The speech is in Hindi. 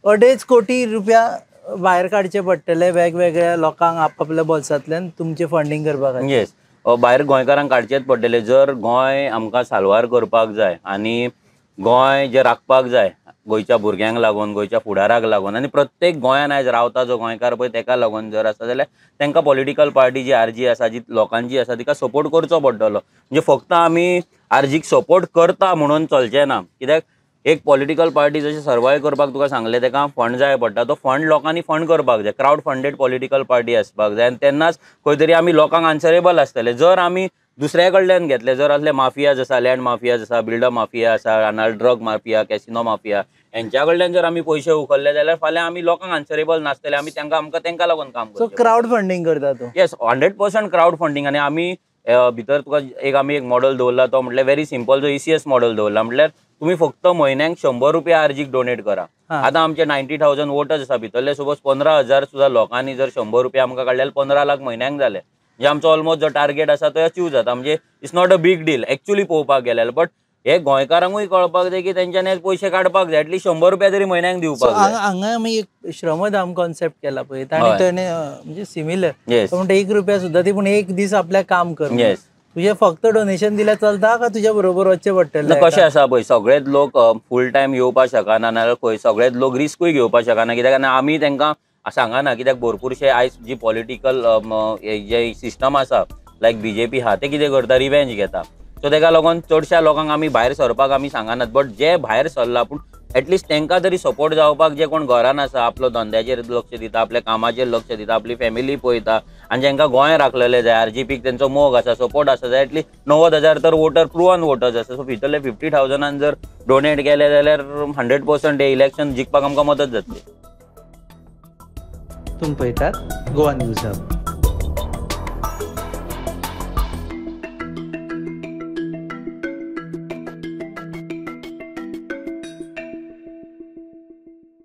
2.5 कोटी रुपया भायर काडचे पडटले वेगवेगळ्या लोकांक आपापल्या बोल्सांतल्यान तुमचे फंडिंग करपा खातीर. येस, भायर गोंयकारांक काडचेच पडटले. जर गोंय आमकां साल्वार करपाक जाय आनी गोंय जे राखपाक जाय गोंयच्या भुरग्यांक लागून, गोंयच्या फुडाराक लागून आनी प्रत्येक गोंयान आयज रावता जो गोंयकार पळय तेका लागून जर आसा जाल्यार तांकां पॉलिटिकल पार्टी जी आरजी आसा, जी लोकांची आसा, तिका सपोर्ट करचो पडटलो. म्हणजे फक्त आमी आरजीक सपोर्ट करता म्हणून चलचें ना. कित्याक एक पॉलिटिकल पार्टी जशी सर्वायव करपाक तुका सांगलें तेका फंड जाय पडटा. तो फंड लोकांनी फंड करपाक जाय. क्रावड फंडेड पॉलिटिकल पार्टी आसपाक जाय आनी तेन्नाच खंय तरी आमी लोकांक आन्सरेबल आसतले. जर आमी दुसऱ्या कडल्यान घेतले, जर असले माफियाज आसा, लँड माफियाज आसा, बिल्डर माफिया आसा, नाल्यार ड्रग माफिया, कॅसिनो माफिया, हेंच्या कडल्यान जर आमी पयशे उखल्ले जाल्यार फाल्यां आमी लोकांक आन्सरेबल नासतले. आमी आमकां तेंका लागून काम करतले. सो क्राउड फंडिंग करता तूं? Yes, 100% crowd funding. आनी आमी भितर तुका आमी एक मॉडल दवरला, तो म्हटल्यार व्हेरी सिंपल, जो ECS मॉडल दवरला. म्हटल्यार तुम्ही फक्त म्हयन्याक 100 रुपया आरजीक डोनेट करा. आतां आमचे 90,000 वोटर्स आसा, भितरले सपोज 15,000 सुद्दां लोकांनी जर 100 रुपया आमकां काडल्यार 15 लाख म्हयन्याक जाले. म्हणजे आमचो ऑलमोस्ट जो टार्गेट आसा तो अचीव जाता. म्हणजे इट्स नॉट अ बीग डील एक्चुअली पळोवपाक गेल्यार. बट हे गोंयकारांकूय कळपाक जाय की तेंच्यानी हे पयशे काडपाक जाय, एटलीस्ट 100 रुपया तरी म्हयन्याक दिवपाक जाय. हांगा आमी एक श्रमदान कॉन्सेप्ट केला पळय, ताणें म्हणजे सिमिलर म्हणजे 1 रुपया सुद्दां ती, पूण एक दीस आपल्याक काम कर. येस, तुझे फक्त डोनेशन दिल्यार चलता काय तुझ्या बरोबर वचचें पडटलें? कशें आसा पळय, सगळेच लोक फूल टायम येवपाक शकना, नाल्यार खंय सगळेच लोक रिस्कूय घेवपाक शकना. कित्याक आमी तांकां सांगना. कित्याक भरपूरशे आयज जी पॉलिटिकल जे सिस्टम आसा लायक BJP हा, ते कितें करता, रिवेंज घेता. सो तेका लागून चडशा लोकांक आमी भायर सरपाक आमी सांगनात. बट जे भायर सरला पूण एटलीस्ट तांकां तरी सपोर्ट जावपाक, जे कोण घरान आसा, आपलो धंद्याचेर लक्ष दिता, आपल्या कामाचेर लक्ष दिता, आपली फॅमिली पळयता आनी जेंकां गोंय राखलेले जाय, RGPक तेंचो मोग आसा, सपोर्ट आसा जाय, एटलीस्ट 90,000 तर वोटर प्रुवन वोटर्स आसा. सो भितरले 50,000 जर डोनेट केले जाल्यार 100% हे इलेक्शन जिखपाक आमकां मदत जातली. तुम्ही पळयतात गोवा न्यूज हब.